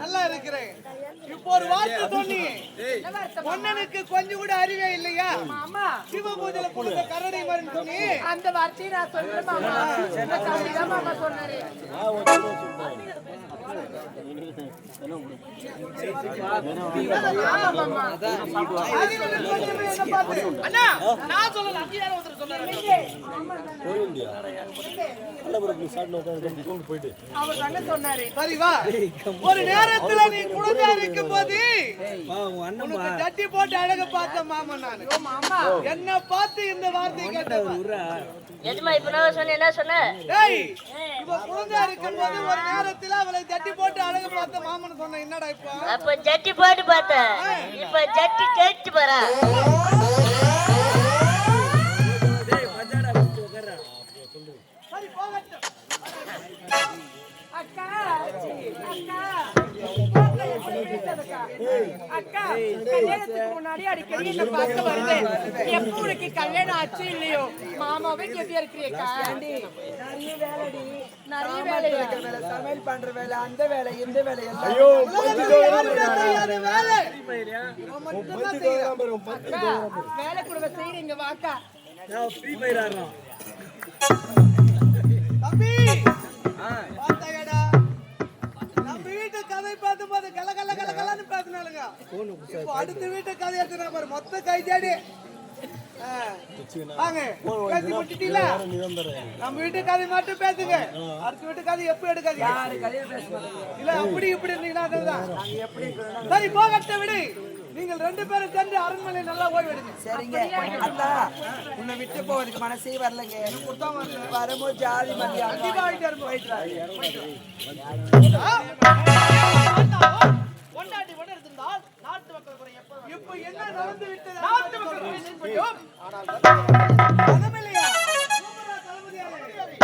நல்லா இருக்கிறேன். இப்போ ஒரு வார்த்தை சொன்னி பொன்னனுக்கு கொஞ்சம் கூட அறிவே இல்லையா? சிவ பூஜையில கொடுத்த கரடி மாதிரி சொன்னி அந்த வார்த்தையை நான் சொல்றேன் மாமா. மாமா சொன்னாரு. அண்ணா நான் சொல்லல அங்க யாரோ ஒருத்தர் சொன்னாரு. அவர் என்ன சொன்னாரு? சரி வா. ஒரு நேரத்துல நீ குழந்தையா இருக்கும்போது உனக்கு தட்டி போட்டு அழக பார்த்த மாமன் நானு. மாமா என்ன பார்த்து இந்த வார்த்தை கேட்டவன். எதுமா இப்ப நான் சொன்ன என்ன சொன்ன? டேய் இவ குழந்தையா இருக்கும்போது ஒரு நேரத்துல அவளை தட்டி போட்டு அழக பார்த்த மாமன் சொன்ன. என்னடா இப்போ? அப்ப ஜட்டி போட்டு பார்த்தேன். இப்ப ஜட்டி கேட்டு போறா. சரி போகட்டும். அக்கா அக்கா கல்யாணத்துக்கு முன்னாடி அடிக்கடி என்ன பார்க்க வருவேன். எப்ப உனக்கு கல்யாணம் ஆச்சு இல்லையோ மாமாவே எப்படி இருக்கிறீக்கா? நிறைய வேலை இருக்கு. சமையல் பண்ற வேலை, அந்த வேலை, இந்த வேலை எல்லாம் வேலை கூட செய்யறீங்க வாக்கா. தம்பி பாத்தாயடா நம்ம வீட்டு கதை பார்த்தும்போது கல கல கல கலன்னு பேசினாலுங்க. இப்போ அடுத்த வீட்டு கதை எடுத்துனா பாரு மொத்த கை தேடி வாங்க பேசி முடிச்சிட்டீங்களா? நம்ம வீட்டு கதை மட்டும் பேசுங்க. அடுத்த வீட்டு கதை எப்ப எடுக்காதீங்க. இல்ல அப்படி இப்படி இருந்தீங்கன்னா சரி போகட்ட விடு. நீங்கள் ரெண்டு பேரும் சென்று அரண்மனை நல்லா ஓய்வெடுங்க. சரிங்க அத்தா, உன்னை விட்டு போவதுக்கு மனசே வரலங்க. வரும்போது ஜாதி மதியம் கொண்டாடி கொண்டு இருந்தால் நாட்டு மக்கள் குறை எப்ப இப்போ என்ன நடந்து விட்டது? நாட்டு மக்கள் குறையும். ஆனால் மனமில்லையா? சூப்பரா தளபதியாரே.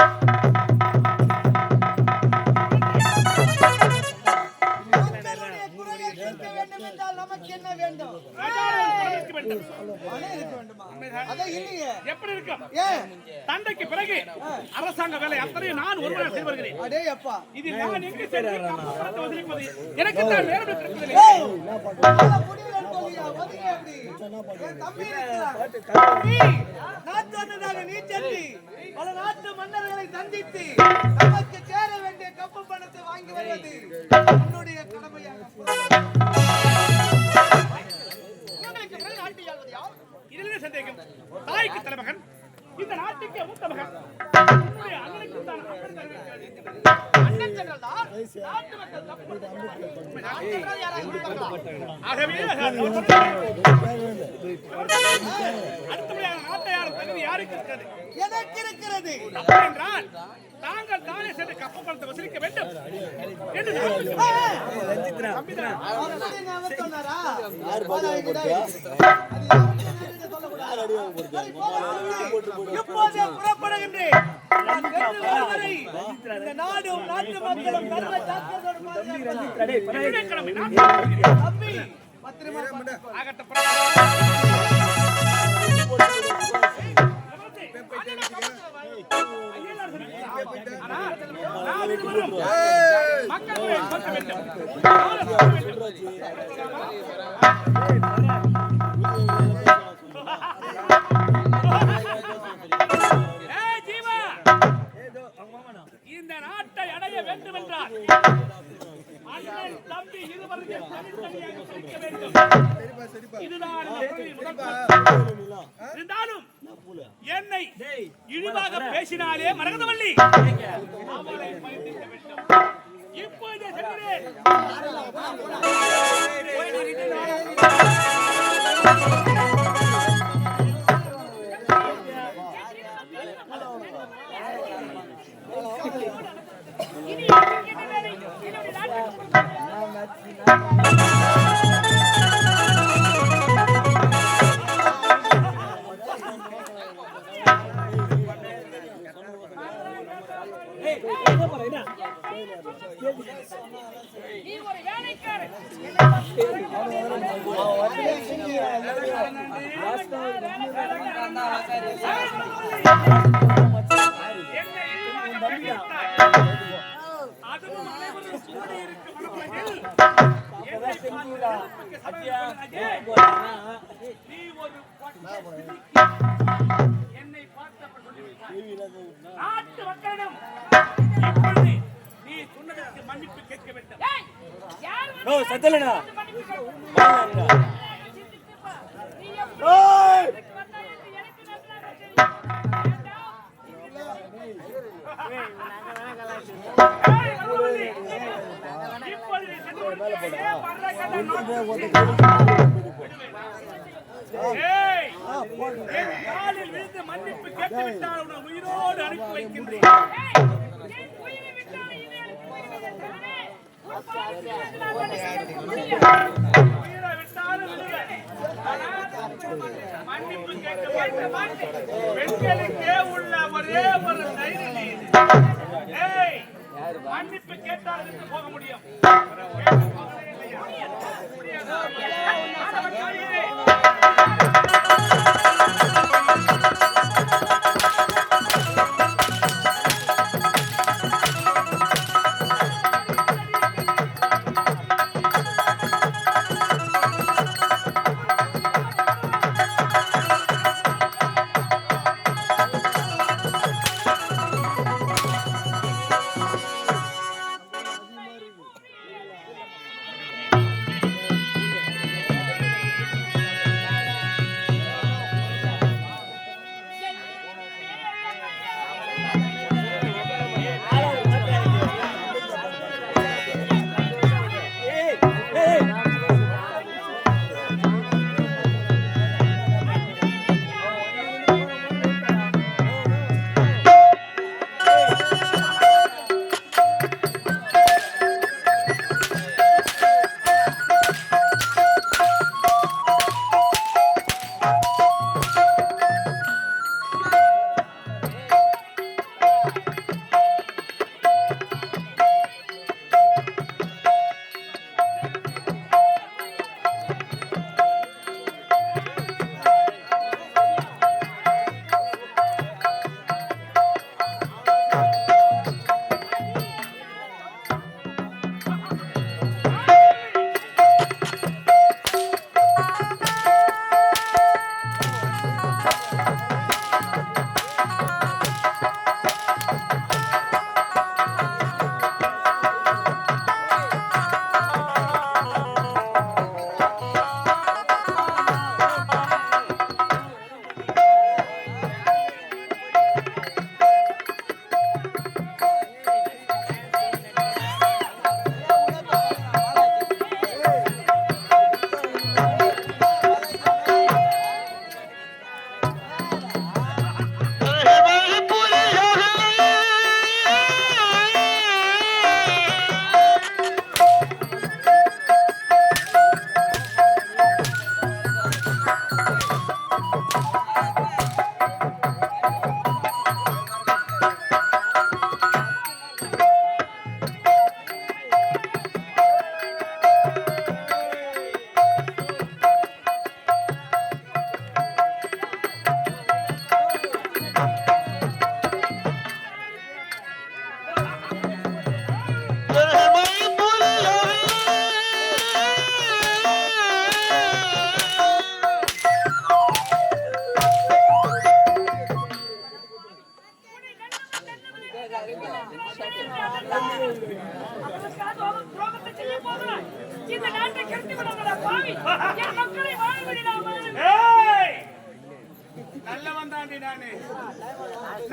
மக்களுடைய குறையை தீர்க்க வேண்டும் என்றால் நமக்கு என்ன வேண்டும்? எப்படி இருக்கும்? தந்தைக்கு பிறகு அரசாங்க வேலை அத்தனையும் நான் ஒருவராக செய்து வருகிறேன். அடே அப்பா இது நான் எங்கு சென்று காப்பாற்ற வந்திருப்பது எனக்கு தான் நேரம் இருக்கிறது. நீ சென்று பல நாட்டு மன்னர்களை சந்தித்து நமக்கு சேர வேண்டிய கப்பு பணத்தை வாங்கி வருவது என்னுடைய கடமையாக. இதிலே சந்தேகம். தாய்க்கு தலைமகன், இந்த நாட்டுக்கு மூத்த மகன், உன்னுடைய அண்ணனுக்கு தான் அண்ணன் சென்றால் நாட்டு மக்கள் ஆகவே அடுத்தபடியாக நாட்டையாளர் தகுதி யாருக்கு இருக்கிறது? எனக்கு இருக்கிறது. என்றால் தாங்கள் தானே சென்று கப்பு பணத்தை வசூலிக்க வேண்டும் என்று சொன்னாரா? இப்போதே புறப்படுகின்றேன். இந்த நாடும் நாட்டு மக்களும் நல்ல தம்பி இந்த நாட்டை அடைய வேண்டும் என்றால் அண்ணன் தம்பி இருவரையும் தனித்தனியாக பிரிக்க வேண்டும். இதுதான் இருந்தாலும் என்னை இழிவாக பேசினாலே மரகதவள்ளி அவளை பயந்திக்க வேண்டும். இப்போதே செல்கிறேன். நீ ஒரு வேலைக்காரன். அதுவும் அனைவரும் கூட இருக்கும் நெருப்புக்கு சமயம் நீ ஒரு என்னை பார்த்தப்ப சொல்லிவிட்டாய். நாட்டு மக்களிடம் இப்பொழுது நீ சொன்னதற்கு மன்னிப்பு கேட்க வேண்டும். சத்தலனா காலில் விழுந்து மன்னிப்பு கேட்டுவிட்டால் உன்னை உயிரோடு அனுப்பி வைக்கின்றேன். உயிரை விட்டாலும் விடுவேன். மன்னிப்பு கேட்க மாட்டேன். பெண்களுக்கே உள்ள ஒரே ஒரு தைரியம் இது. ஏய், மன்னிப்பு கேட்டால் இருந்து போக முடியும்.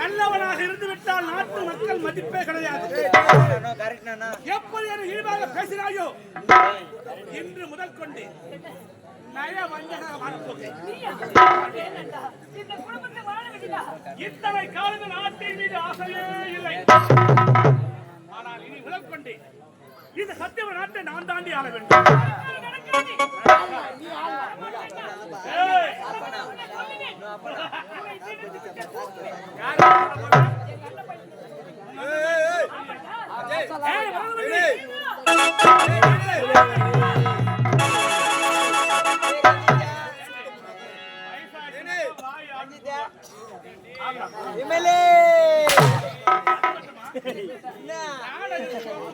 நல்லவனாக இருந்து விட்டால் நாட்டு மக்கள் மதிப்பே கிடையாது. எப்படி இழிவாக பேசினாயோ இன்று முதல் கொண்டு நய வஞ்சக இத்தனை காலங்கள் நாட்டின் மீது ஆசையே இல்லை. ஆனால் இனி முதல் கொண்டு இந்த சத்தியவ நாட்டை நான் தாண்டி ஆள வேண்டும்.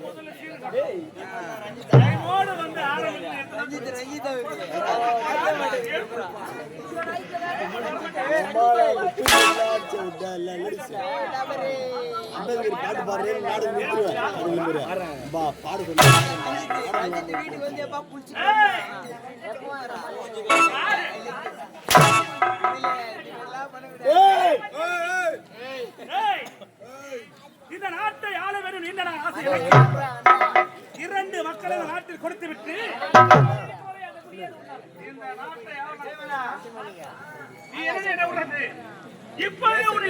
முதல்ல சீர்காழி கையோடு வந்து பாட்டு பாடுறேன் நாடு பாடு வீட்டுக்கு வந்து எப்பா புடிச்சு இந்த நாட்டை ஆள வேண்டும் நீண்ட நாள் ஆசை. 2 மக்களை இந்த நாட்டில் கொடுத்து விட்டு இந்த நாட்டை நீ என்ன விடுறது இப்பவே ஒரு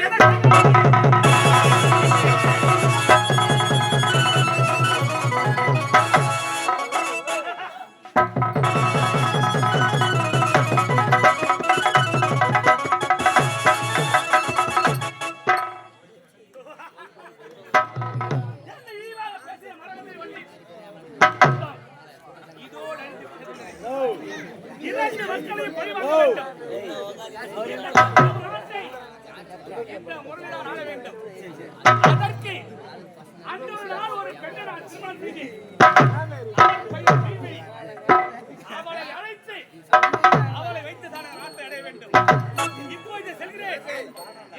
அதற்கு அந்த ஒரு நாள் ஒரு பெண்ணை நான் திருமணம் செய்தேன். அவளை அழைத்து அவளை வைத்து தான் நாட்டை அடைய வேண்டும். இப்போது செல்கிறேன்.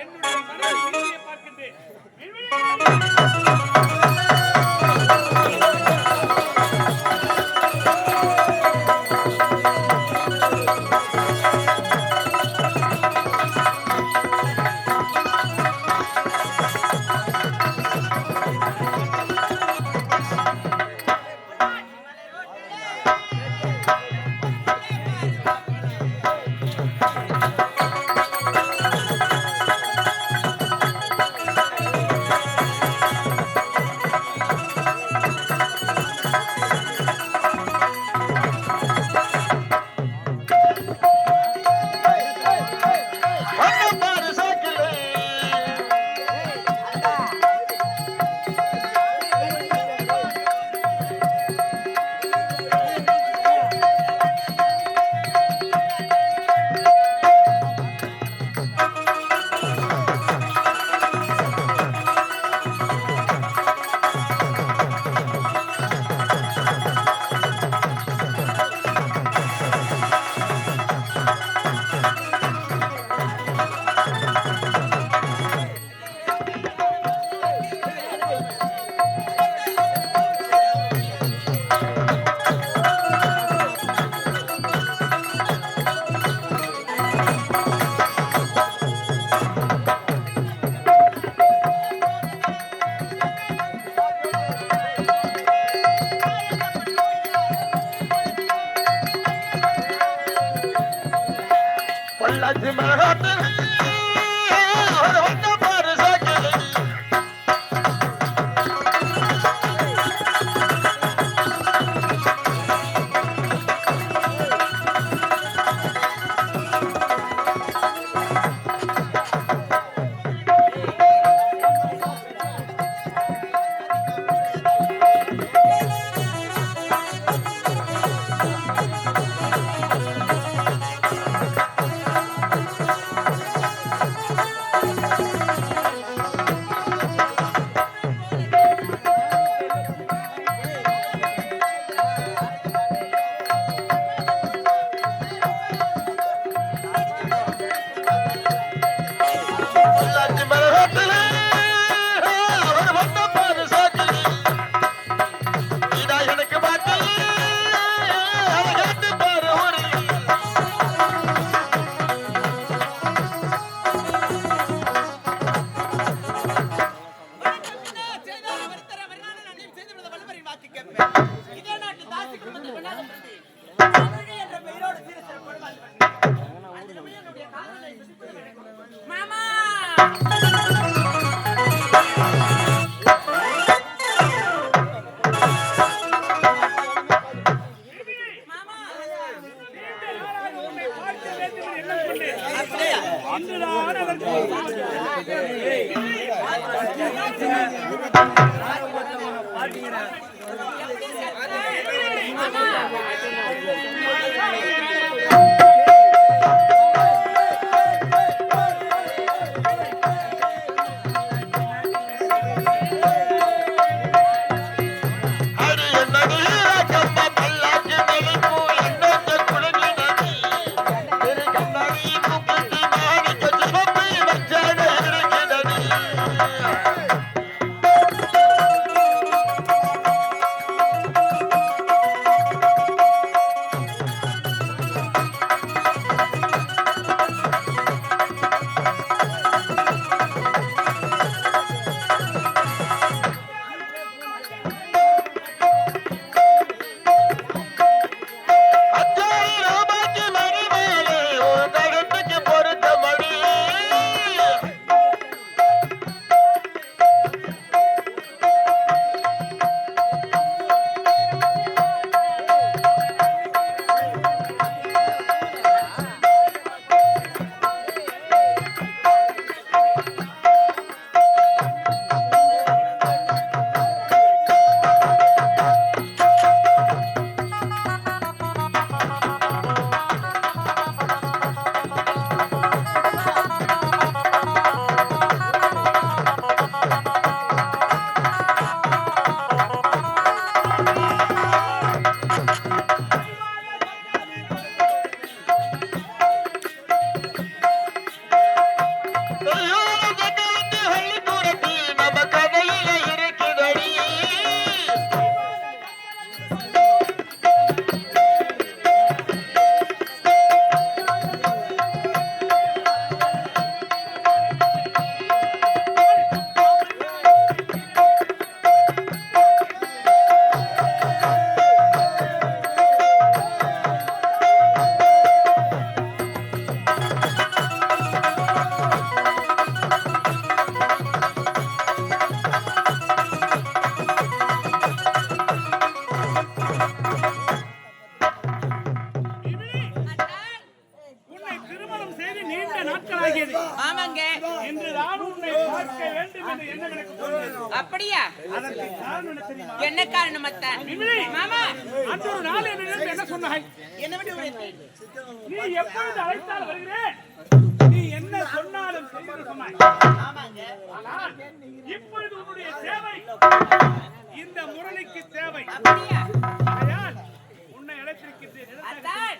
என்னுடைய மனைவியை பார்க்கின்றேன். Hey! பார்க்க வேண்டும் என்ற எண்ணம் எனக்கு தோன்றியது. அப்படியா? அதற்கு காரணம் என்ன தெரியுமா? என்ன காரணம் அத்தான்? விமலி, மாமா அன்று ஒரு நாள் என்னிடம் என்ன சொன்னாய்? என்ன விட உரைத்தேன்? நீ எப்பொழுது அழைத்தால் வருகிறேன், நீ என்ன சொன்னாலும் சரி என்று சொன்னாய். ஆனால் இப்பொழுது உன்னுடைய சேவை இந்த முரளிக்கு தேவை. அப்படியா? ஆகையால் உன்னை அழைத்திருக்கின்றேன். அத்தான்,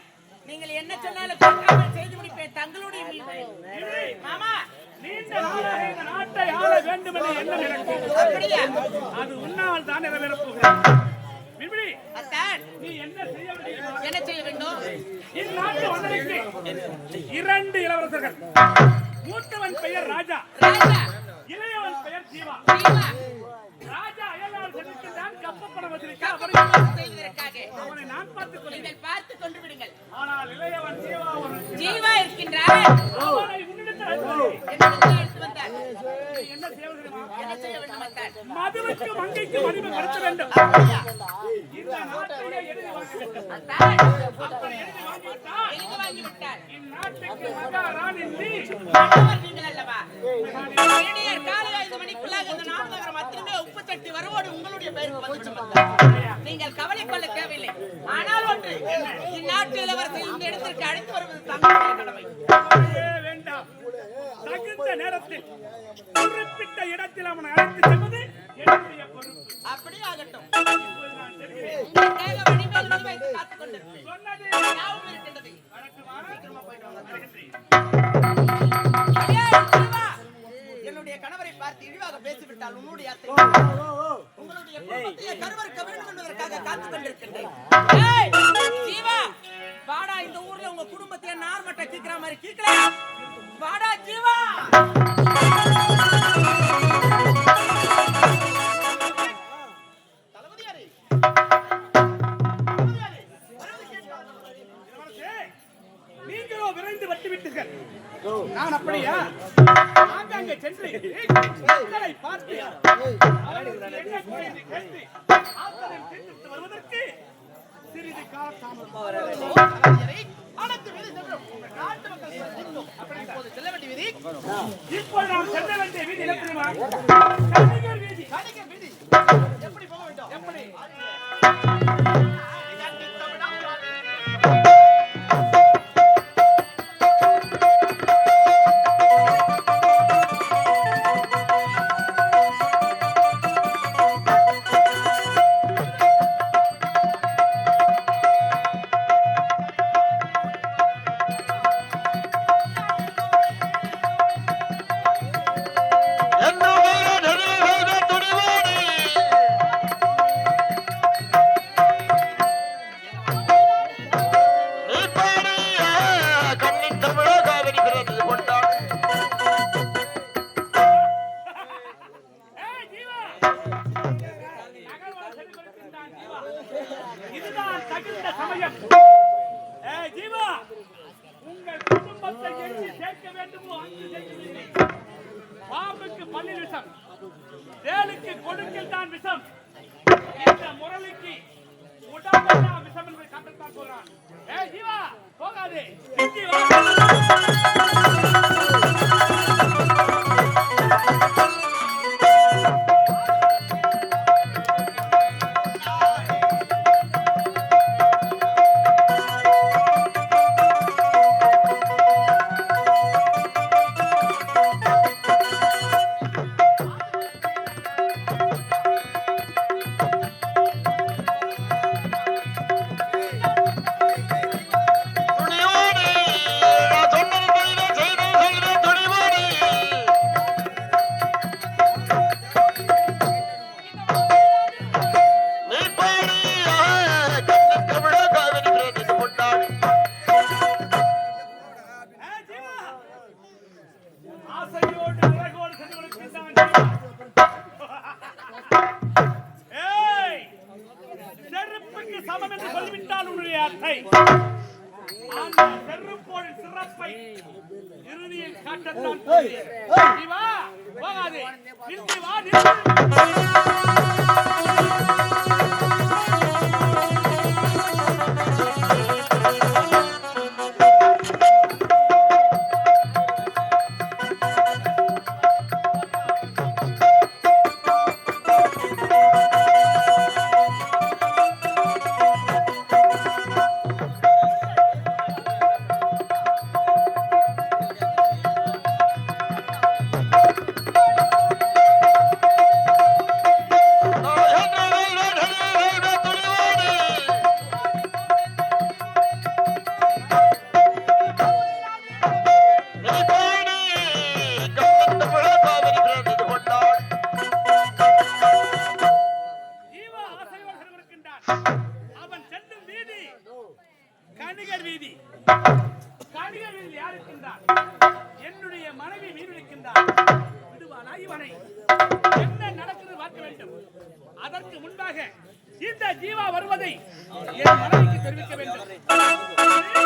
நீங்கள் என்ன சொன்னாலும் கேட்காமல் செய்து முடிப்பேன். தங்களுடைய மீது. மாமா நீண்ட நாளாக இந்த நாட்டை ஆள வேண்டும் என்ற எண்ணம் எனக்கு. அப்படியா? அது உன்னால் தான் நிறைவேறப் போகிறது. விமலி, அத்தான், நீ என்ன செய்ய வேண்டும்? என்ன செய்ய வேண்டும்? இந்நாட்டு மன்னனுக்கு 2 இளவரசர்கள். மூத்தவன் பெயர் ராஜா, ராஜா, இளையவன் பெயர் ஜீவா. ஜீவா, ராஜா அயலார் சென்றுக்கின்றான் கப்பப்படம் வச்சிருக்க. கப்பல் செய்வதற்காக அவனை நான் பார்த்துக் கொள்கிறேன். நீங்கள் பார்த்து கொண்டு விடுங்கள். ஆனால் இளையவன் ஜீவா ஜீவா இருக்கின்றார். அவனை உன்னிடத்தில் அழைத்து வா. என்னிடத்தில் எடுத்து வந்தார். நீ என்ன செய்ய தெரியுமா? என்ன செய்ய வேண்டும் அத்தான்? மதுவுக்கு மங்கைக்கு மதிப்பு கடத்த வேண்டும். அப்படியா? இந்த நாட்டையே எழுதி வாங்க வேண்டும். அத்தான், அப்படி எழுதி வாங்கிவிட்டால் எழுதி வாங்கி விட்டார். இந்நாட்டுக்கு மகாராணி நீ. மன்னவர் நீங்கள் அல்லவா? இளைஞர் காலை 5 மணிக்குள்ளாக இந்த நான்நகரம் அத்தனை உப்பு தட்டி வருவோடு உங்களுடைய பெயருக்கு வந்துவிடும் அத்தான். நீங்கள் கவலை கொள்ள தேவையில்லை. ஆனால் ஒன்று, இந்நாட்டு இளவரசை இந்த இடத்திற்கு அழைத்து வருவது தங்களுடைய கடமை. கவலையே வேண்டாம். தகுந்த நேரத்தில் குறிப்பிட்ட இடத்தில் அவனை அழைத்து செல்வது என்னுடைய பொறுப்பு. அப்படியே ஆகட்டும். இப்போது நான் செல்கிறேன். உங்கள் தேக வடிவேல் வந்து வைத்து காத்துக் கொண்டிருக்கிறேன். சொன்னது ஞாபகம் இருக்கின்றது. வருகின்றேன். ஐயா, ஜீவா, என்னுடைய கணவரை பார்த்து இழிவாக பேசிவிட்டால் உன்னுடைய அத்தை உங்களுடைய குடும்பத்தையே கருவறுக்க வேண்டும் என்பதற்காக காத்துக் கொண்டிருக்கின்றேன். ஏய், ஜீவா, வாடா, இந்த ஊர்ல உங்க குடும்பத்தையே நார்மட்டா கீக்கிற மாதிரி கீக்கலாம். வாடா ஜீவா. தளபதியாரே, நீங்களோ விரைந்து வந்து விட்டீர்கள். நான் அப்படியா? ஆங்காங்கே சென்று மக்களை பார்த்து அவர்களுக்கு என்ன குறை என்று கேட்டு ஆத்தனை தீர்த்து வருவதற்கு சிறிது காலம் தாமதம். அனைத்து வீதி சென்றோம். உங்கள் நாட்டு மக்கள் சந்தித்தோம். அப்படி இப்போது செல்ல வேண்டிய வீதி இப்போ நாம் செல்ல வேண்டிய வீதி என்ன தெரியுமா? கணிகர் வீதி. கணிகர் வீதி. எப்படி போக வேண்டும்? எப்படி? ஏய் ஜீவா, நகர்வலம் சென்று கொண்டிருக்கின்றான் ஜீவா. இதுதான் தகுந்த சமயம். ஏய் ஜீவா, உங்கள் குடும்பத்தை எங்கு சேர்க்க வேண்டுமோ அங்கு சேர்க்க. பாம்புக்கு பல்லில் விஷம், தேலுக்கு கொடுக்கில் தான் விஷம். இந்த முரளிக்கு உடம்பெல்லாம் விஷம் என்று காட்டத்தான் போகிறான். ஏய் ஜீவா, போகாதே. இங்கே வா. ஏய் ஜீவா, ஆசையோடு அழகோடு சென்று கொண்டிருக்கின்றான் ஜீவா. ஏய், செருப்புக்கு சமம் என்று சொல்லிவிட்டால் உன்னுடைய அத்தை அந்த செருப்போடு சிறப்பை இறுதியில் காட்டத்தான் போகிறேன். ஜீவா, போகாதே. நின்று வா, நின்று. இவனை என்ன நடக்குது பார்க்க வேண்டும். அதற்கு முன்பாக இந்த ஜீவா வருவதை என் மனைவிக்கு தெரிவிக்க வேண்டும்.